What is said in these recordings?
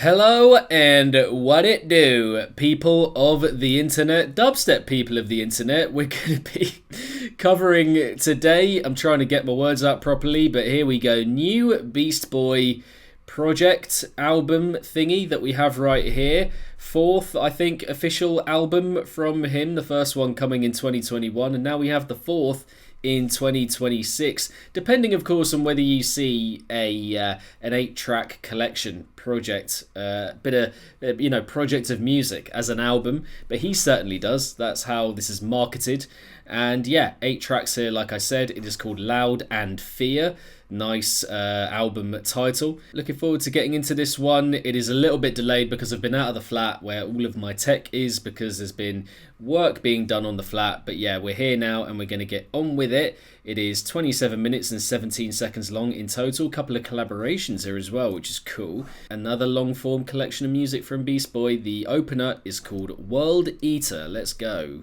Hello and what it do, people of the internet, dubstep people of the internet. We're going to be covering today. I'm trying to get my words out properly, but here we go. New Beast Boy project album thingy that we have right here. Fourth, I think, official album from him. The first one coming in 2021, and now we have the fourth in 2026, depending of course on whether you see an 8-track collection project, bit of project of music as an album, but he certainly does. That's how this is marketed. And yeah, 8 tracks here. Like I said, it is called Loud and Fear. Nice album title. Looking forward to getting into this one. It is a little bit delayed because I've been out of the flat where all of my tech is, because there's been work being done on the flat. But yeah, we're here now and we're going to get on with it. It is 27 minutes and 17 seconds long in total. A couple of collaborations here as well, which is cool. Another long form collection of music from Beast Boy. The opener is called World Eater. Let's go.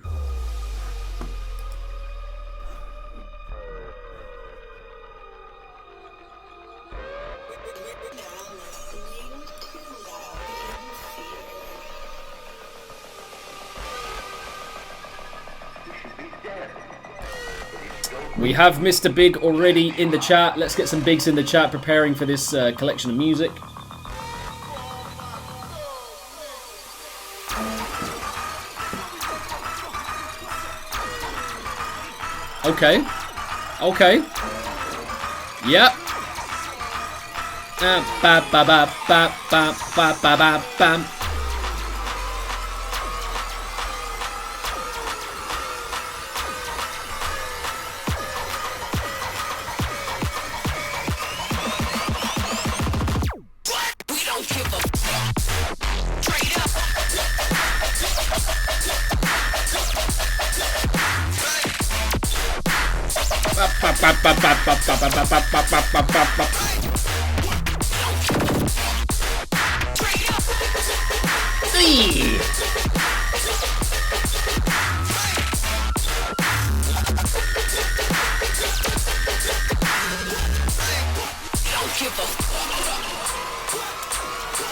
We have Mr. Big already in the chat. Let's get some bigs in the chat preparing for this collection of music. Okay. Okay. Yep. Ba ba ba ba ba ba ba ba bam.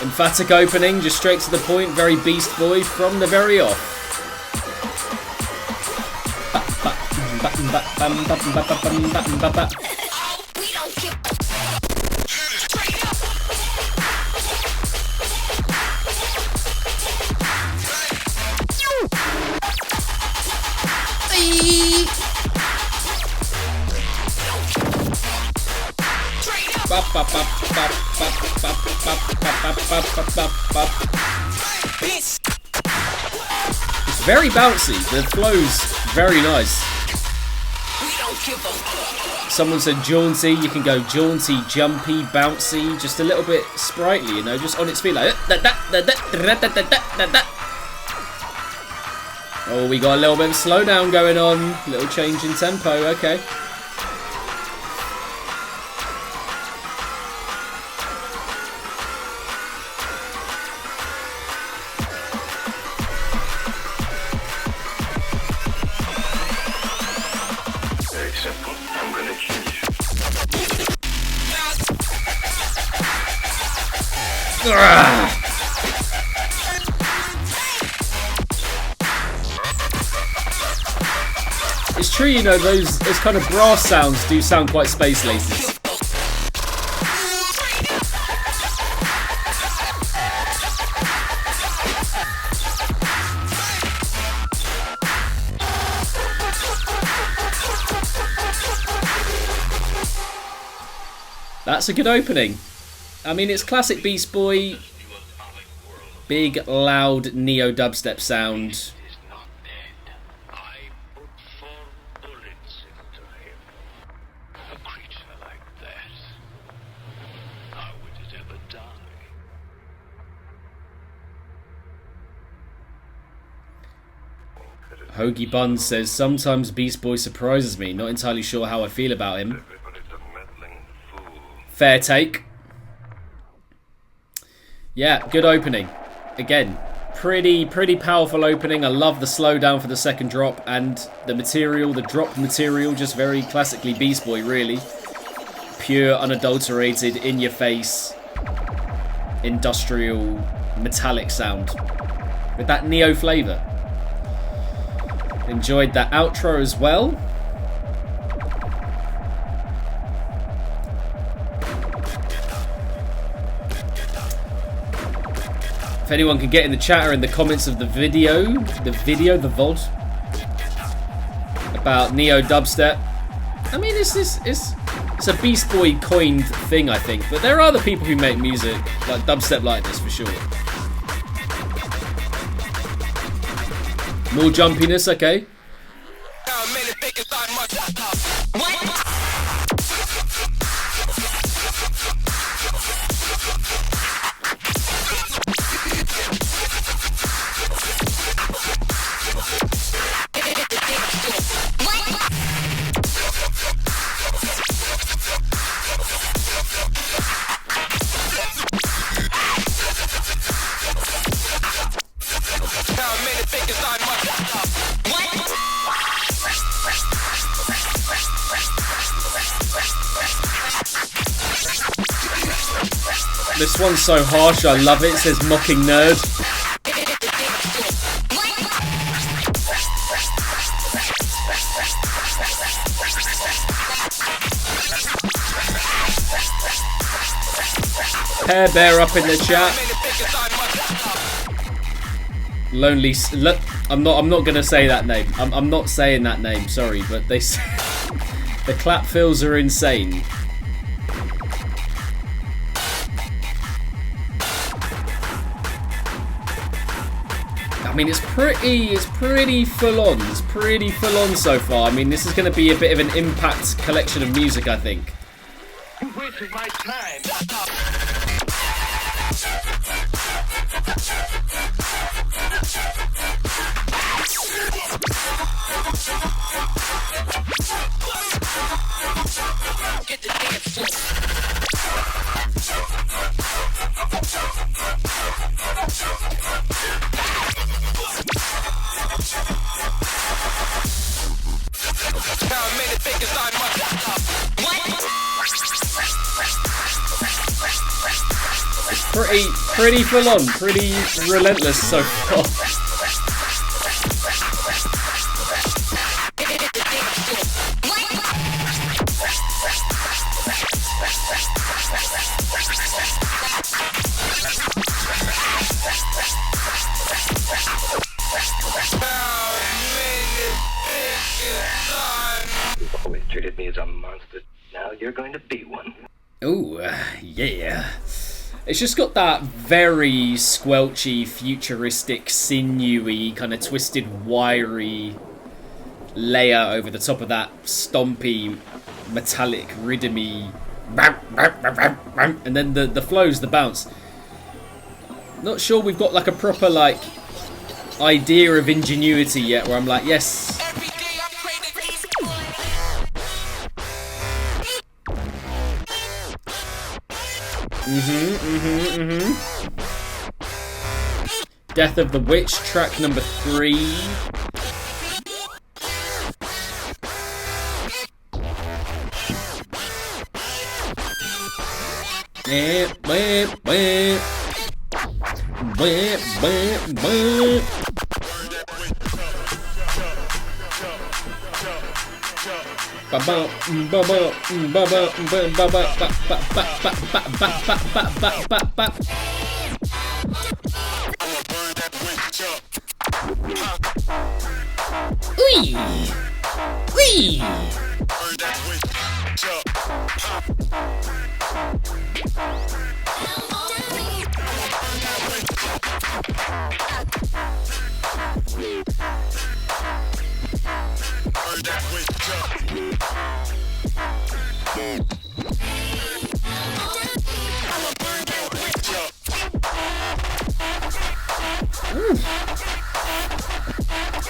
Emphatic opening, just straight to the point, very Beast Boy from the very off. It's very bouncy, the flow's very nice. Someone said jaunty, you can go jaunty, jumpy, bouncy, just a little bit sprightly, just on its feet like oh, we got a little bit of slowdown going on, little change in tempo, okay. It's true, those kind of brass sounds do sound quite space lasers. That's a good opening. I mean, it's classic Beast Boy, big, loud, neo-dubstep sound. Hoagie Bun says, sometimes Beast Boy surprises me. Not entirely sure how I feel about him. Fair take. Yeah, good opening. Again, pretty powerful opening. I love the slowdown for the second drop, and the material, the drop material, just very classically Beast Boy, really. Pure, unadulterated, in your face. industrial metallic sound with that neo flavour. Enjoyed that outro as well. If anyone can get in the chat or in the comments of the VOD about neo dubstep. I mean, it's a Beast Boy coined thing, I think, but there are other people who make music like dubstep like this for sure. More jumpiness, okay. This one's so harsh, I love it. It says mocking nerd. Hair Bear up in the chat. Lonely. I'm not gonna say that name. I'm not saying that name. Sorry, but they say the clap fills are insane. I mean, it's pretty full on. It's pretty full on so far. I mean, this is going to be a bit of an impact collection of music, I think. You're wasting my time. Get the dance floor. It's pretty full on, pretty relentless so far. You've always treated me as a monster. Now you're going to be one. Ooh, yeah. It's just got that very squelchy, futuristic, sinewy, kind of twisted, wiry layer over the top of that stompy, metallic, rhythmy, and then the flows, the bounce. Not sure we've got like a proper like idea of ingenuity yet, where I'm like, yes. Death of the Witch, track number 3. It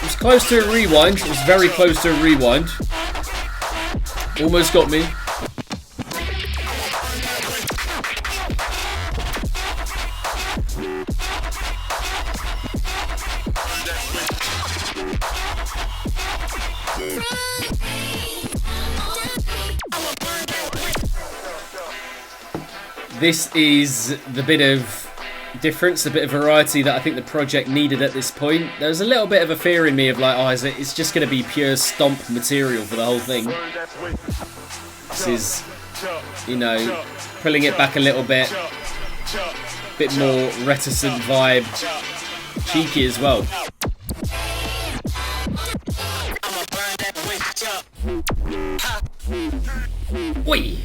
was close to a rewind. It was very close to a rewind. Almost got me. This is the bit of difference, a bit of variety that I think the project needed at this point. There's a little bit of a fear in me of like, oh, it's just going to be pure stomp material for the whole thing. This is, you know, pulling it back a little bit more reticent vibe, cheeky as well. Oi!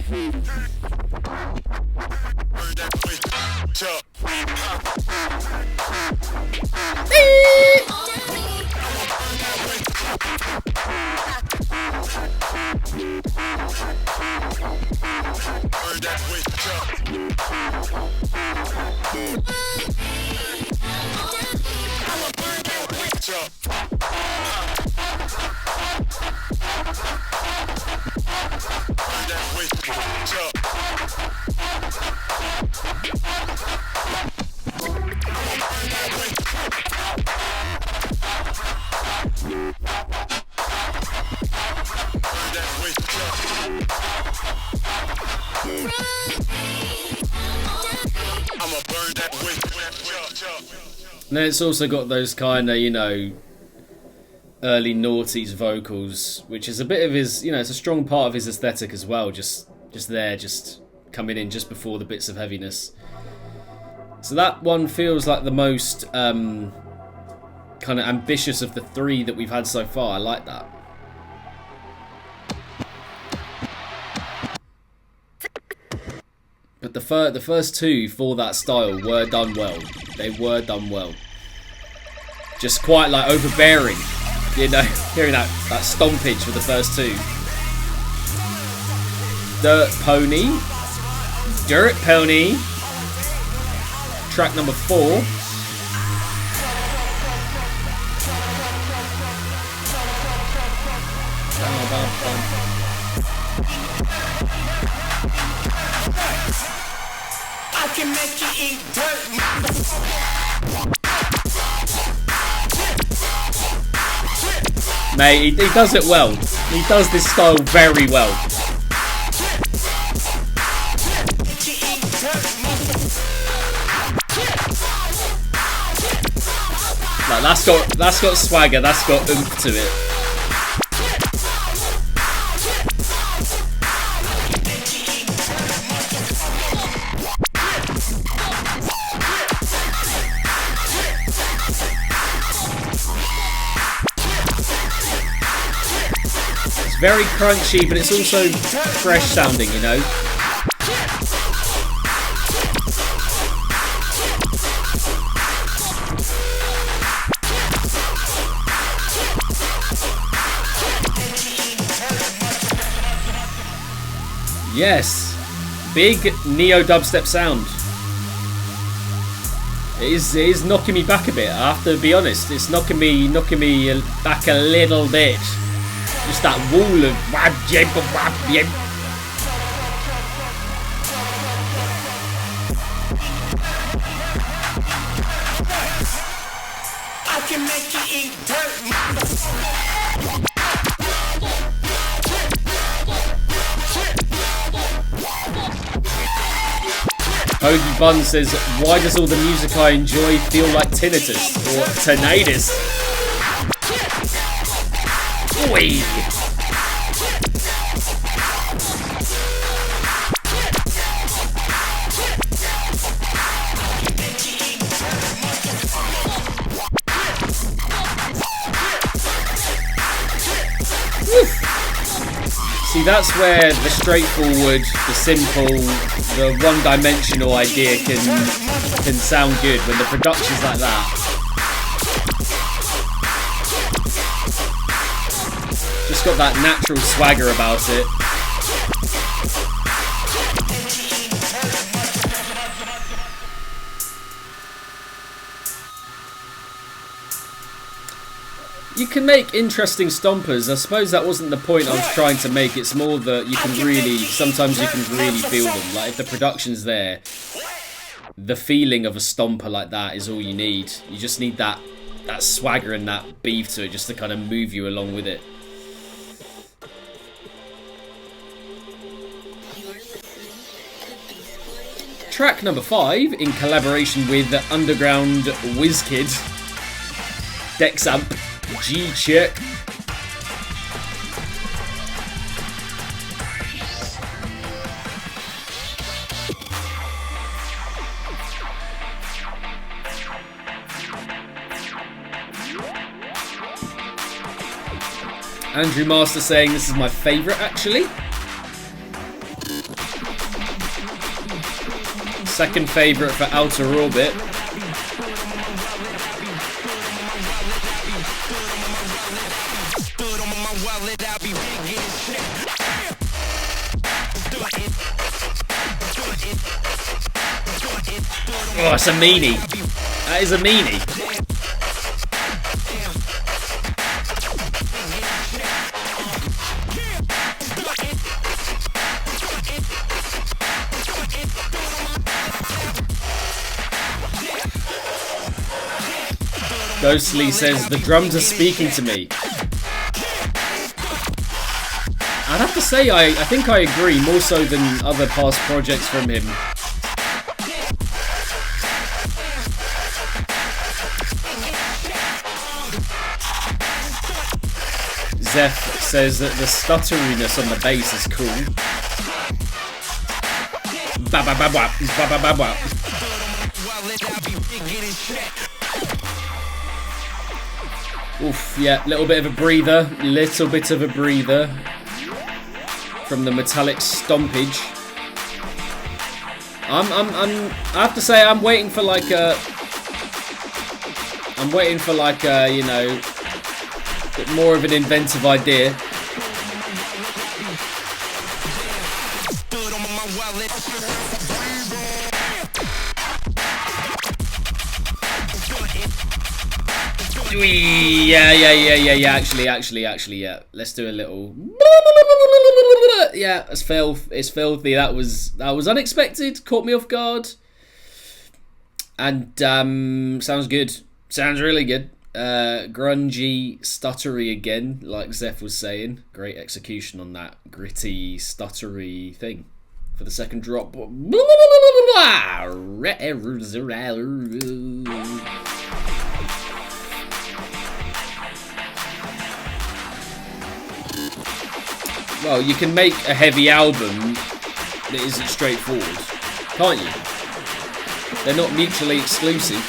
And then it's also got those kind of, you know, early noughties vocals, which is a bit of his, you know, it's a strong part of his aesthetic as well, just coming in just before the bits of heaviness. So that one feels like the most kind of ambitious of the three that we've had so far. I like that. But the first two for that style were done well. They were done well. Just quite like overbearing, you know, hearing that stompage for the first two. Dirt Pony. Track number 4. I can make you eat dirt. Mate, he does it well. He does this style very well. Like, that's got swagger, that's got oomph to it. Very crunchy, but it's also fresh sounding, you know. Yes, big neo dubstep sound. It is knocking me back a bit. I have to be honest. It's knocking me back a little bit. Just that wall of wab jib wab jib. I can make you eat dirt. Hoagie Bun says, why does all the music I enjoy feel like tinnitus or tinnitus? Oi! See, that's where the straightforward, the simple, the one-dimensional idea can sound good when the production's like that. Just got that natural swagger about it. You can make interesting stompers. I suppose that wasn't the point I was trying to make. It's more that you can really, sometimes you can really feel them. Like if the production's there, the feeling of a stomper like that is all you need. You just need that swagger and that beef to it just to kind of move you along with it. track number 5 in collaboration with the Underground WizKid, Dexamp, G-Check. Andrew Master saying this is my favourite actually. Second favourite for Outer Orbit. Oh, it's a meanie. That is a meanie. Ghostly says, the drums are speaking to me. I'd have to say, I think I agree, more so than other past projects from him. Zeph says that the stutteriness on the bass is cool. Ba ba ba ba ba ba ba ba. Oof, yeah, little bit of a breather, from the metallic stompage. I have to say, I'm waiting for like a, you know, a bit more of an inventive idea. Yeah. Actually, yeah. Let's do a little. Yeah, it's filthy. That was unexpected. Caught me off guard. And sounds good. Sounds really good. Grungy, stuttery again, like Zeph was saying. Great execution on that gritty, stuttery thing for the second drop. Well, you can make a heavy album that isn't straightforward, can't you? They're not mutually exclusive.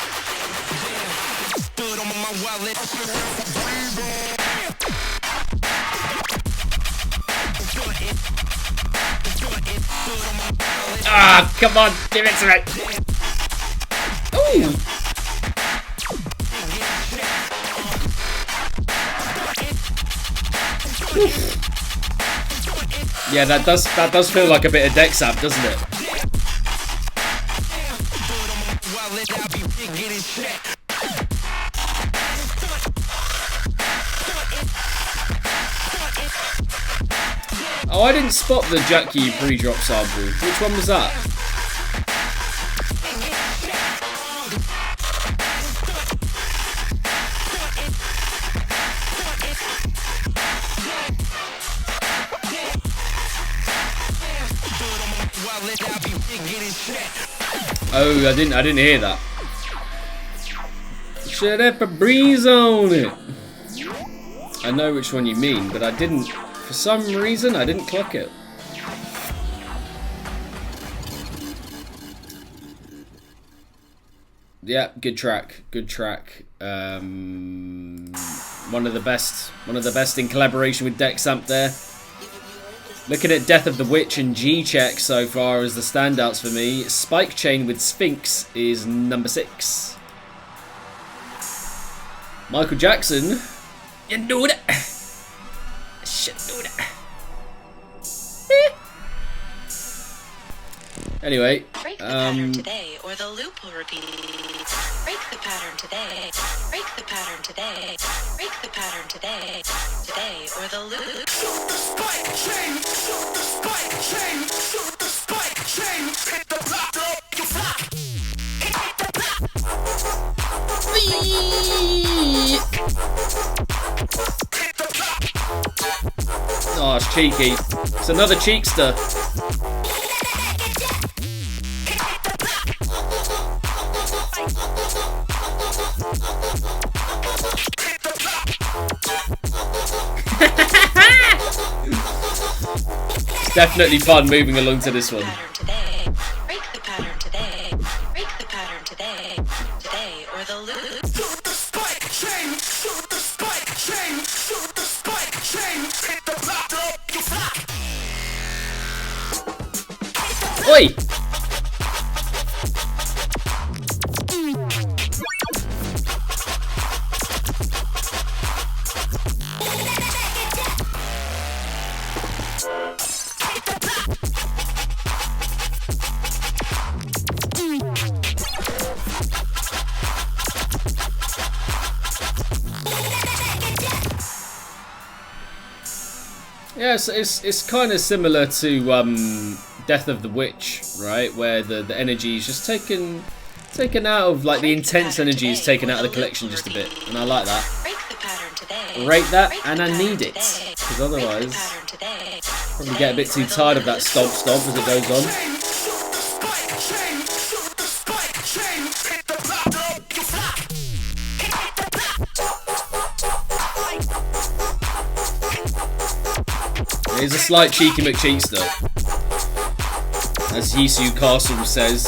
Ah, come on, give it to me. Ooh. Yeah, that does feel like a bit of Dexamp, doesn't it? Oh, I didn't spot the Jack U pre-drop sample. Which one was that? Oh, I didn't hear that. Should have a breeze on it. I know which one you mean, but I didn't. For some reason, I didn't clock it. Yeah, good track. Good track. One of the best in collaboration with Dexamp there. Looking at Death of the Witch and G-Check so far as the standouts for me. Spike Chain with Sphinx is number 6. Michael Jackson. You know that. Shit, do that. Anyway, break the pattern today, or the loop will repeat. Break the pattern today. Break the pattern today. Break the pattern today. Today, or the loop. Shoot the spike chain. Shoot the spike chain. Shoot the spike chain. Hit the block. You fly. Hit the block. Hit the block. oh, it's cheeky. It's another cheekster. It's definitely fun moving along to this one. Pattern today. Break the pattern today. Break the pattern today. Today or the loop. Shoot the spike chain, shoot the spike chain, shoot the spike chain. Hit the block, you fly. Oi! Yeah, so it's kind of similar to Death of the Witch, right? Where the energy is just taken out of, like, the intense energy is taken out of the collection just a bit, and I like that. Break the pattern today. Rate that, Break and the I pattern need it, today. because Break the otherwise pattern today. probably get a bit too tired of that stomp as it goes on. Shoot the spike chain, shoot the spike chain. Hit the block, you fly. Hit the block. Here's a slight cheeky McCheekster, as Yisu Castle says.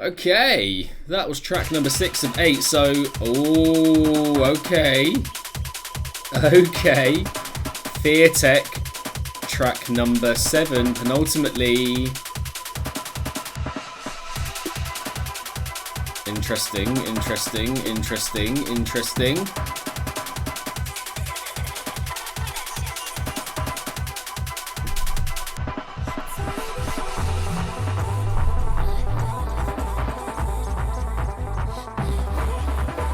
Okay, that was track number 6 of 8. So, okay. Fear Tech, track number 7, penultimately. Interesting.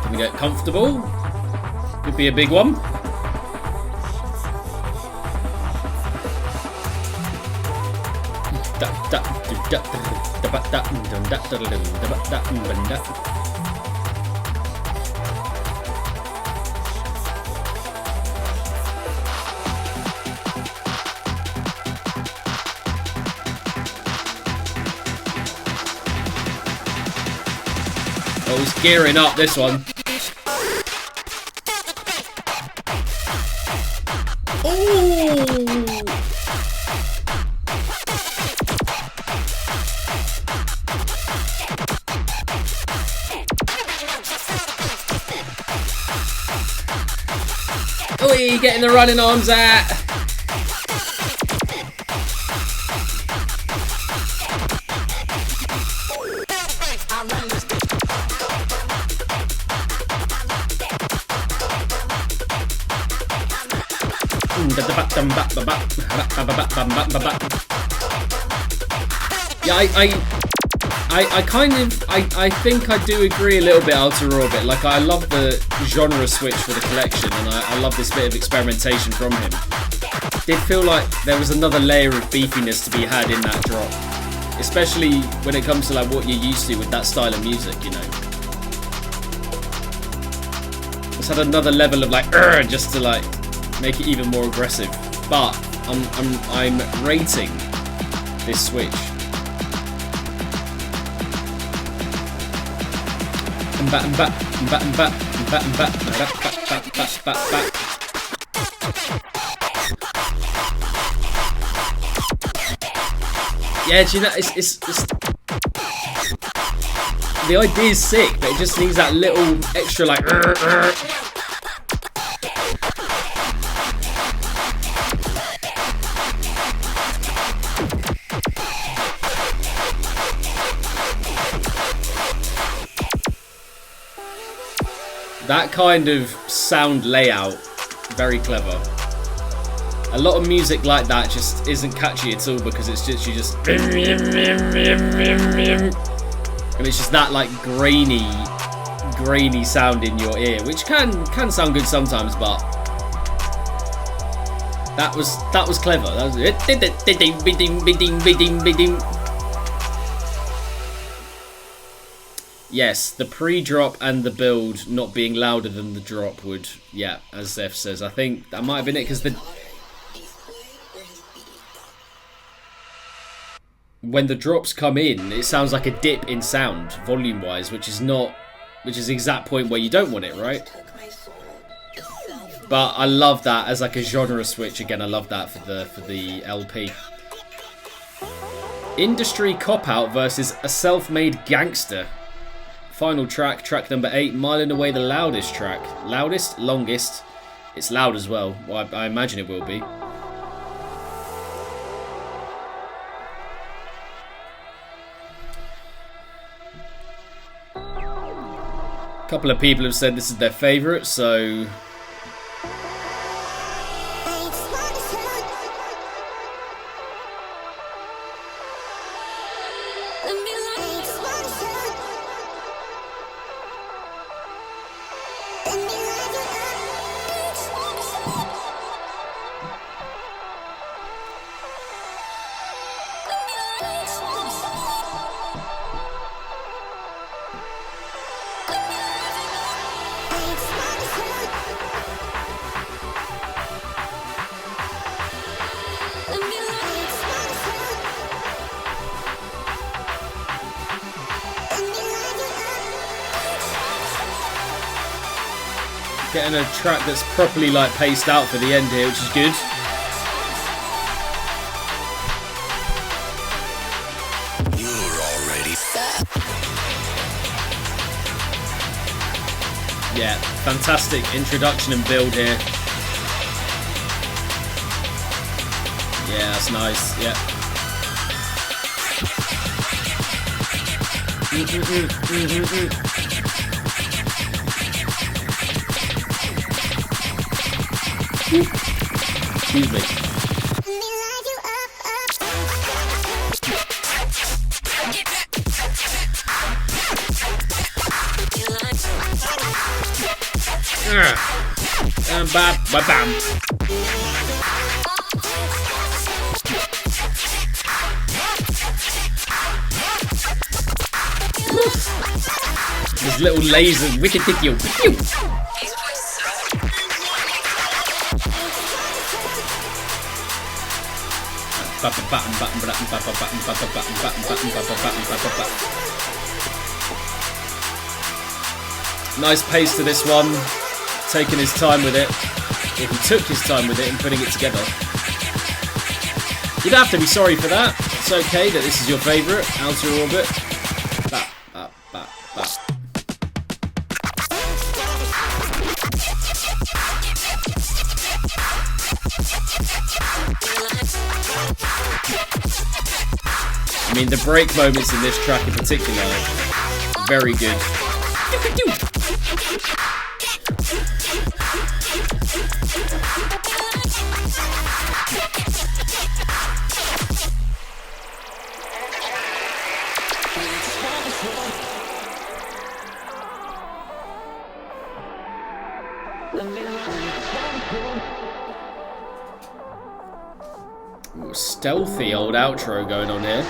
Gonna get comfortable. Could be a big one. Oh, he's gearing up this one. Oh! Oi, getting the running arms out. Yeah, I think I do agree a little bit, Outer Orbit. Like, I love the genre switch for the collection, and I love this bit of experimentation from him. Did feel like there was another layer of beefiness to be had in that drop, especially when it comes to, like, what you're used to with that style of music, you know. It's had another level of, like, just to, like, make it even more aggressive. But I'm rating this switch. Yeah, do you know, it's the idea is sick, but it just needs that little extra, like. That kind of sound layout, very clever. A lot of music like that just isn't catchy at all because it's just, and it's just that, like, grainy sound in your ear, which can sound good sometimes, but that was clever. That was it. Yes, the pre-drop and the build not being louder than the drop would, yeah, as Zeph says. I think that might have been it, because the... when the drops come in, it sounds like a dip in sound, volume-wise, which is the exact point where you don't want it, right? But I love that as like a genre switch. Again, I love that for the LP. Industry Cop-Out versus A Self-Made Gangster. Final track, track number 8, Mile and Away, the loudest track. Loudest? Longest. It's loud as well. Well, I imagine it will be. A couple of people have said this is their favourite, so... Getting a track that's properly like paced out for the end here, which is good. You're already set. Yeah, fantastic introduction and build here. Yeah, that's nice. Yeah. Excuse me. Bam. These little lasers, wicked video. Nice pace to this one. Taking his time with it. If he took his time with it and putting it together. You'd have to be sorry for that. It's okay that this is your favourite, Outer Orbit. I mean, the break moments in this track in particular are very good. Ooh, stealthy old outro going on here.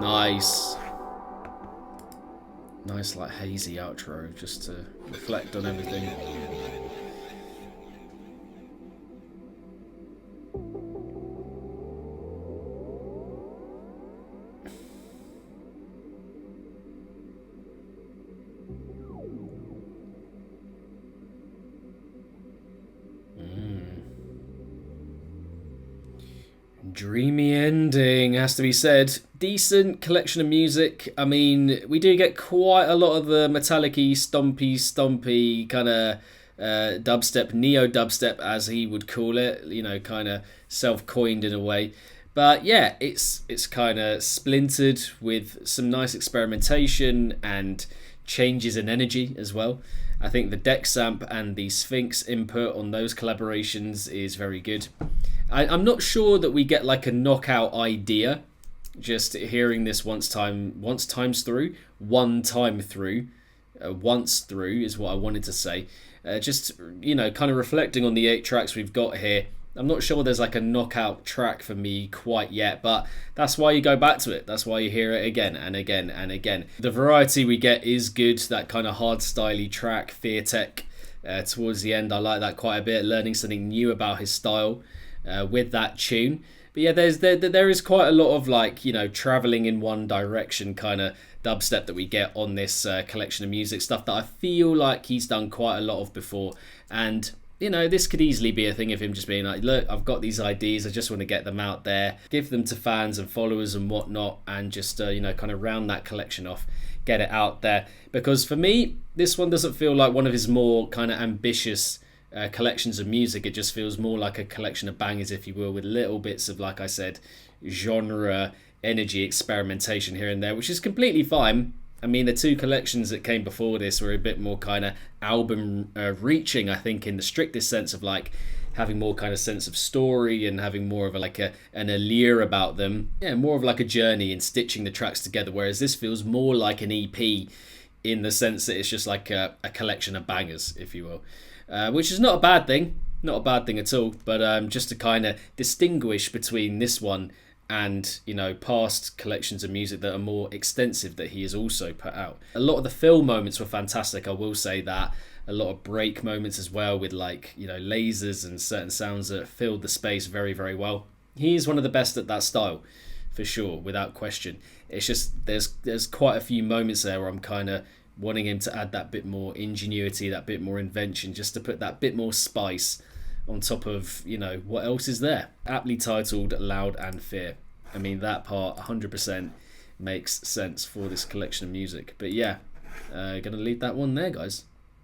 Nice. Nice, like, hazy outro, just to reflect on everything. Dreamy ending, has to be said. Decent collection of music. I mean, we do get quite a lot of the metallic-y, stompy kind of dubstep, neo-dubstep as he would call it, you know, kind of self-coined in a way. But yeah, it's kind of splintered with some nice experimentation and changes in energy as well. I think the deck samp and the Sphinx input on those collaborations is very good. I'm not sure that we get like a knockout idea just hearing this once times through. Once through is what I wanted to say. Just, you know, kind of reflecting on the 8 tracks we've got here. I'm not sure there's like a knockout track for me quite yet, but that's why you go back to it. That's why you hear it again and again and again. The variety we get is good. That kind of hard styly track, Fear Tech, towards the end, I like that quite a bit. Learning something new about his style with that tune. But yeah, there is quite a lot of like, you know, traveling in one direction kind of dubstep that we get on this collection of music, stuff that I feel like he's done quite a lot of before. And you know, this could easily be a thing of him just being like, look, I've got these ideas, I just want to get them out there, give them to fans and followers and whatnot, and just, you know, kind of round that collection off, get it out there. Because for me, this one doesn't feel like one of his more kind of ambitious collections of music. It just feels more like a collection of bangers, if you will, with little bits of, like I said, genre, energy, experimentation here and there, which is completely fine. I mean, the two collections that came before this were a bit more kind of album reaching, I think, in the strictest sense of like having more kind of sense of story and having more of an allure about them. Yeah, more of like a journey in stitching the tracks together, whereas this feels more like an EP in the sense that it's just like a collection of bangers, if you will, which is not a bad thing. Not a bad thing at all, but just to kind of distinguish between this one and, you know, past collections of music that are more extensive that he has also put out. A lot of the fill moments were fantastic, I will say that. A lot of break moments as well, with like, you know, lasers and certain sounds that filled the space very, very well. He is one of the best at that style, for sure, without question. It's just there's quite a few moments there where I'm kind of wanting him to add that bit more ingenuity, that bit more invention, just to put that bit more spice on top of, you know, what else is there. Aptly titled Loud and Fear. I mean, that part 100% makes sense for this collection of music. But yeah, gonna leave that one there, guys.